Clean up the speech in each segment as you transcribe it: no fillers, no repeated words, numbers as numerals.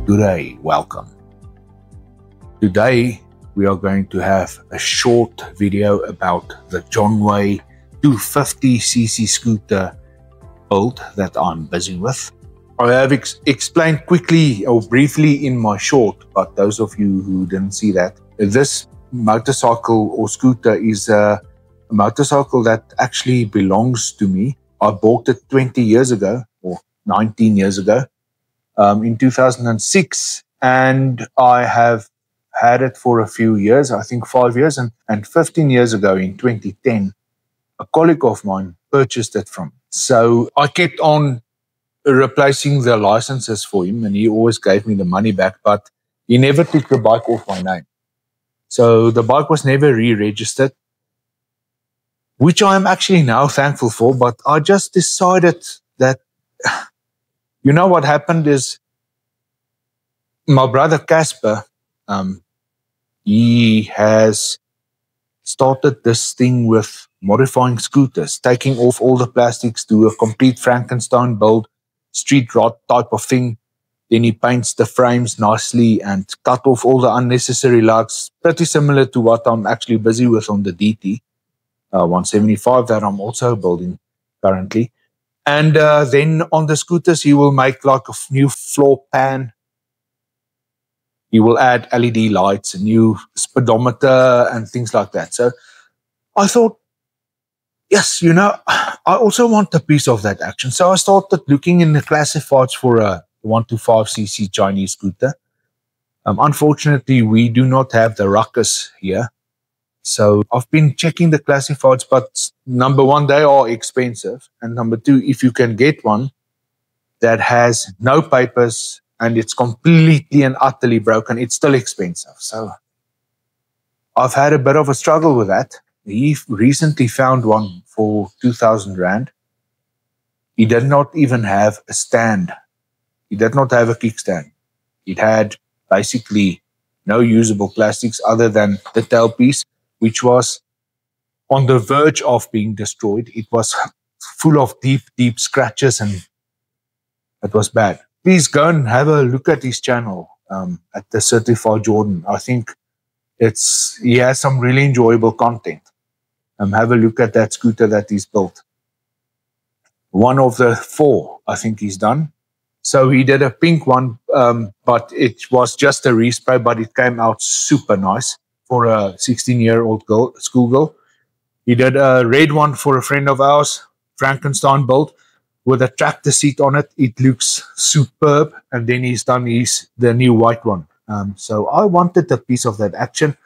Good day, welcome. Today we are going to have a short video about the Johnway 250cc scooter build that I'm busy with. I have explained quickly or briefly in my short, but those of you who didn't see that, this motorcycle or scooter is a motorcycle that actually belongs to me. I bought it 20 years ago or 19 years ago. In 2006, and I have had it for a few years, I think 5 years, and 15 years ago in 2010, a colleague of mine purchased it from me. So I kept on replacing the licenses for him, and he always gave me the money back, but he never took the bike off my name. So the bike was never re-registered, which I am actually now thankful for, but I just decided that you know what happened is my brother Casper, he has started this thing with modifying scooters, taking off all the plastics to a complete Frankenstein build, street rod type of thing. Then he paints the frames nicely and cut off all the unnecessary lugs, pretty similar to what I'm actually busy with on the DT 175 that I'm also building currently. And then on the scooters, he will make like a new floor pan. He will add LED lights, a new speedometer, and things like that. So I thought, yes, you know, I also want a piece of that action. So I started looking in the classifieds for a 125cc Chinese scooter. Unfortunately, we do not have the Ruckus here. So I've been checking the classifieds, but number one, they are expensive. And number two, if you can get one that has no papers and it's completely and utterly broken, it's still expensive. So I've had a bit of a struggle with that. He recently found one for 2,000 Rand. He did not even have a stand. He did not have a kickstand. It had basically no usable plastics other than the tailpiece, which was on the verge of being destroyed. It was full of deep scratches and it was bad. Please go and have a look at his channel at the Certified Jordan. I think he has some really enjoyable content. Have a look at that scooter that he's built. One of the 4, I think he's done. So he did a pink one, but it was just a respray, but it came out super nice for a 16-year-old schoolgirl. He did a red one for a friend of ours, Frankenstein build, with a tractor seat on it. It looks superb. And then he's done the new white one. So I wanted a piece of that action,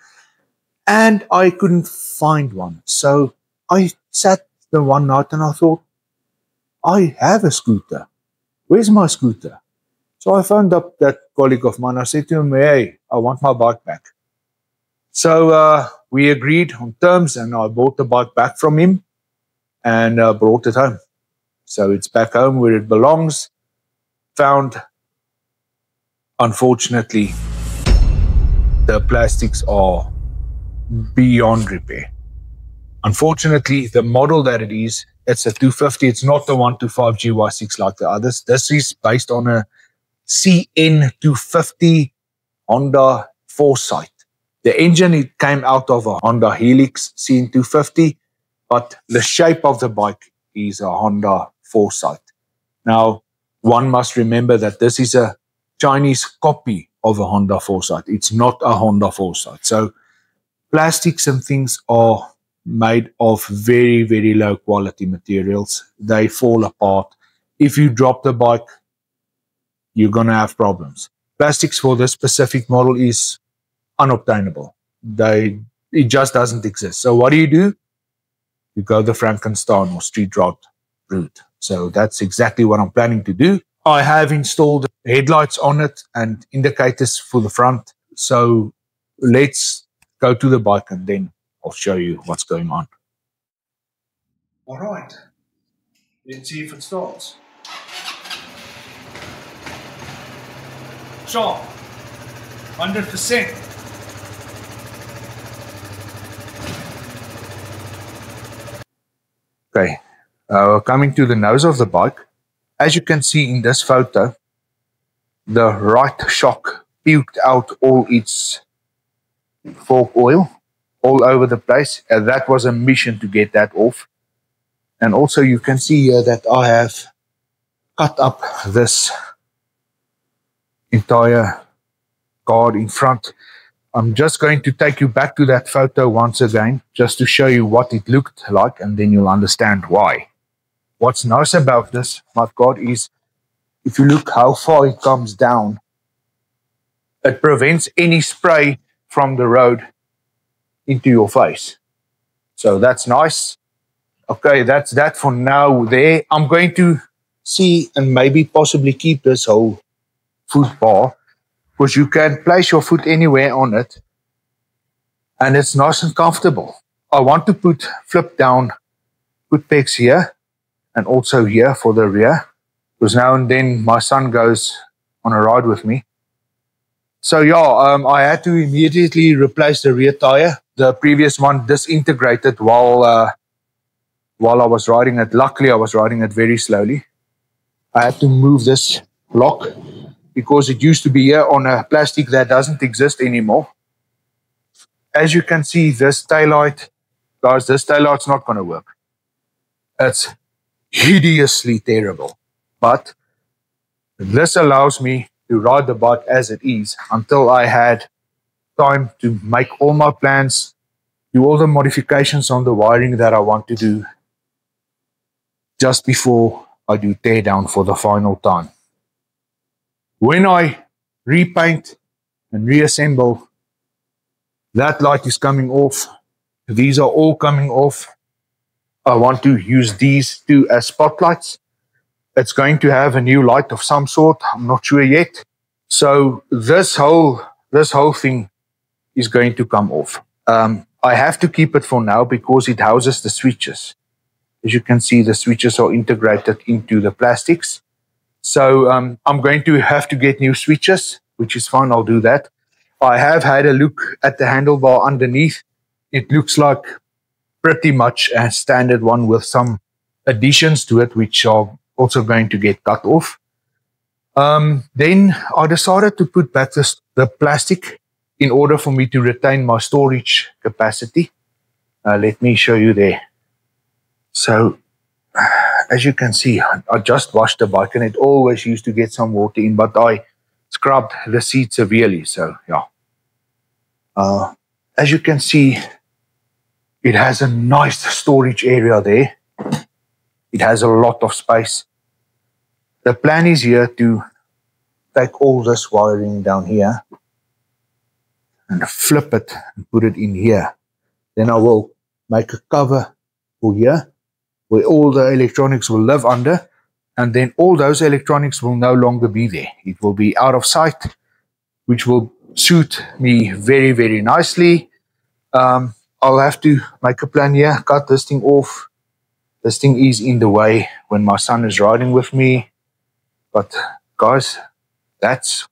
and I couldn't find one. So I sat the one night and I thought, I have a scooter. Where's my scooter? So I phoned up that colleague of mine. I said to him, hey, I want my bike back. So we agreed on terms, and I bought the bike back from him and brought it home. So it's back home where it belongs. Found, unfortunately, the plastics are beyond repair. Unfortunately, the model that it is, it's a 250. It's not the 125 GY6 like the others. This is based on a CN250 Honda Foresight. The engine, it came out of a Honda Helix CN250, but the shape of the bike is a Honda Foresight. Now, one must remember that this is a Chinese copy of a Honda Foresight. It's not a Honda Foresight. So plastics and things are made of very, very low quality materials. They fall apart. If you drop the bike, you're going to have problems. Plastics for this specific model is unobtainable. It just doesn't exist. So what do? You go the Frankenstein or street rod route. So that's exactly what I'm planning to do. I have installed headlights on it and indicators for the front. So let's go to the bike and then I'll show you what's going on. All right. Let's see if it starts. Sharp. 100%. Okay, coming to the nose of the bike. As you can see in this photo, the right shock puked out all its fork oil all over the place. And that was a mission to get that off. And also you can see here that I have cut up this entire guard in front. I'm just going to take you back to that photo once again, just to show you what it looked like, and then you'll understand why. What's nice about this mudguard is, if you look how far it comes down, it prevents any spray from the road into your face. So that's nice. Okay, that's that for now there. I'm going to see and maybe possibly keep this whole foot bar, because you can place your foot anywhere on it and it's nice and comfortable. I want to put flip down foot pegs here and also here for the rear, because now and then my son goes on a ride with me. So yeah, I had to immediately replace the rear tire. The previous one disintegrated while I was riding it. Luckily, I was riding it very slowly. I had to move this block because it used to be here on a plastic that doesn't exist anymore. As you can see, this taillight, guys, this taillight's not going to work. It's hideously terrible. But this allows me to ride the bike as it is until I had time to make all my plans, do all the modifications on the wiring that I want to do just before I do tear down for the final time. When I repaint and reassemble, that light is coming off. These are all coming off. I want to use these two as spotlights. It's going to have a new light of some sort. I'm not sure yet. So this whole thing is going to come off. I have to keep it for now because it houses the switches. As you can see, the switches are integrated into the plastics. So I'm going to have to get new switches, which is fine. I'll do that. I have had a look at the handlebar underneath. It looks like pretty much a standard one with some additions to it, which are also going to get cut off. Then I decided to put back the plastic in order for me to retain my storage capacity. Let me show you there. So, as you can see, I just washed the bike and it always used to get some water in, but I scrubbed the seat severely. So, yeah. As you can see, it has a nice storage area there. It has a lot of space. The plan is here to take all this wiring down here and flip it and put it in here. Then I will make a cover for here where all the electronics will live under, and then all those electronics will no longer be there. It will be out of sight, which will suit me very, very nicely. I'll have to make a plan here, cut this thing off. This thing is in the way when my son is riding with me. But guys, that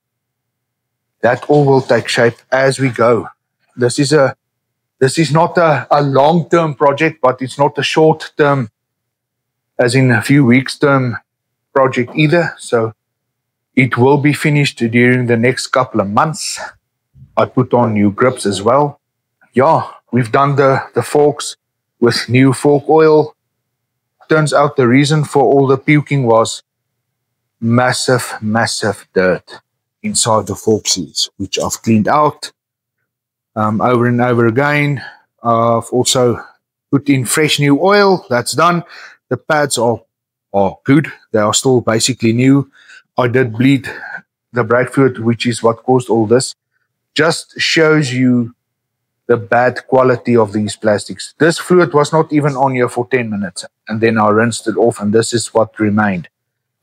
all will take shape as we go. This is not a long-term project, but it's not a short-term, as in a few weeks term project either. So it will be finished during the next couple of months. I put on new grips as well. Yeah, we've done the forks with new fork oil. Turns out the reason for all the puking was massive dirt inside the fork seats, which I've cleaned out over and over again. I've also put in fresh new oil. That's done. The pads are good. They are still basically new. I did bleed the brake fluid, which is what caused all this. Just shows you the bad quality of these plastics. This fluid was not even on here for 10 minutes, and then I rinsed it off, and this is what remained.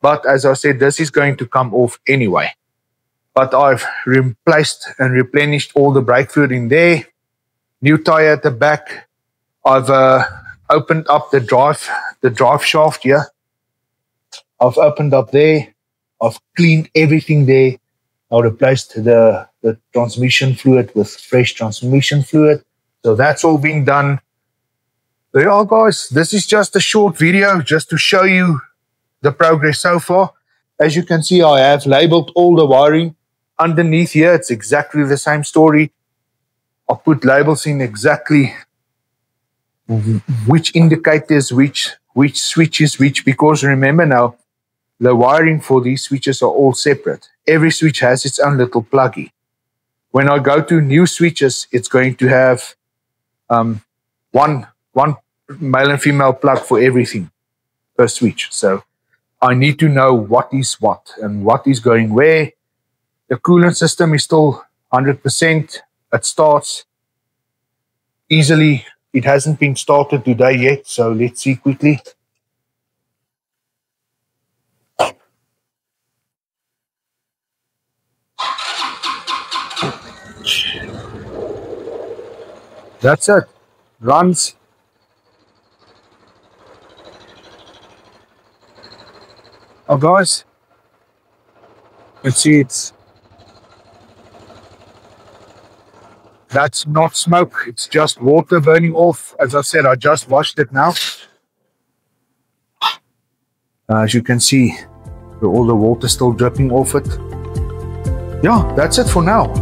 But as I said, this is going to come off anyway. But I've replaced and replenished all the brake fluid in there. New tire at the back. I've opened up the drive shaft here. I've opened up there. I've cleaned everything there. I replaced the transmission fluid with fresh transmission fluid. So that's all been done. There you are, guys. This is just a short video just to show you the progress so far. As you can see, I have labeled all the wiring. Underneath here, it's exactly the same story. I'll put labels in exactly which indicators, which switches, which, because remember now, the wiring for these switches are all separate. Every switch has its own little pluggy. When I go to new switches, it's going to have one male and female plug for everything per switch. So I need to know what is what and what is going where. The coolant system is still 100%. It starts easily. It hasn't been started today yet, so let's see quickly. That's it. Runs. Oh, guys, you can see that's not smoke. It's just water burning off. As I said, I just washed it now. As you can see, all the water still dripping off it. Yeah, that's it for now.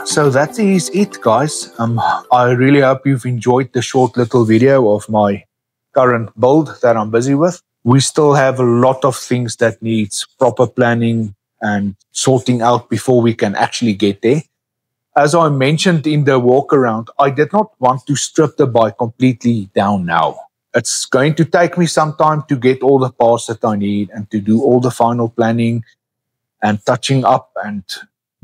So that is it, guys. I really hope you've enjoyed the short little video of my current build that I'm busy with. We still have a lot of things that needs proper planning and sorting out before we can actually get there. As I mentioned in the walk around, I did not want to strip the bike completely down now. It's going to take me some time to get all the parts that I need and to do all the final planning and touching up and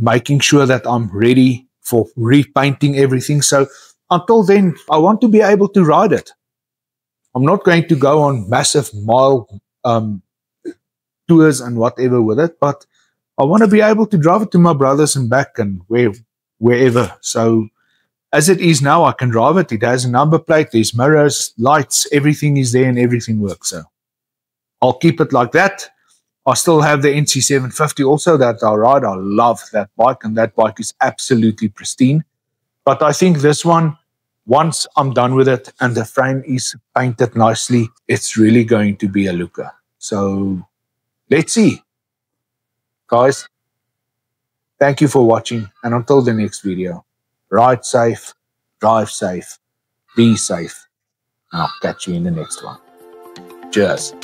making sure that I'm ready for repainting everything. So until then, I want to be able to ride it. I'm not going to go on massive mile tours and whatever with it, but I want to be able to drive it to my brothers and back and wherever. So as it is now, I can drive it. It has a number plate, there's mirrors, lights, everything is there and everything works. So I'll keep it like that. I still have the NC750 also that I ride. I love that bike, and that bike is absolutely pristine. But I think this one, once I'm done with it and the frame is painted nicely, it's really going to be a looker. So let's see. Guys, thank you for watching, and until the next video, ride safe, drive safe, be safe, and I'll catch you in the next one. Cheers.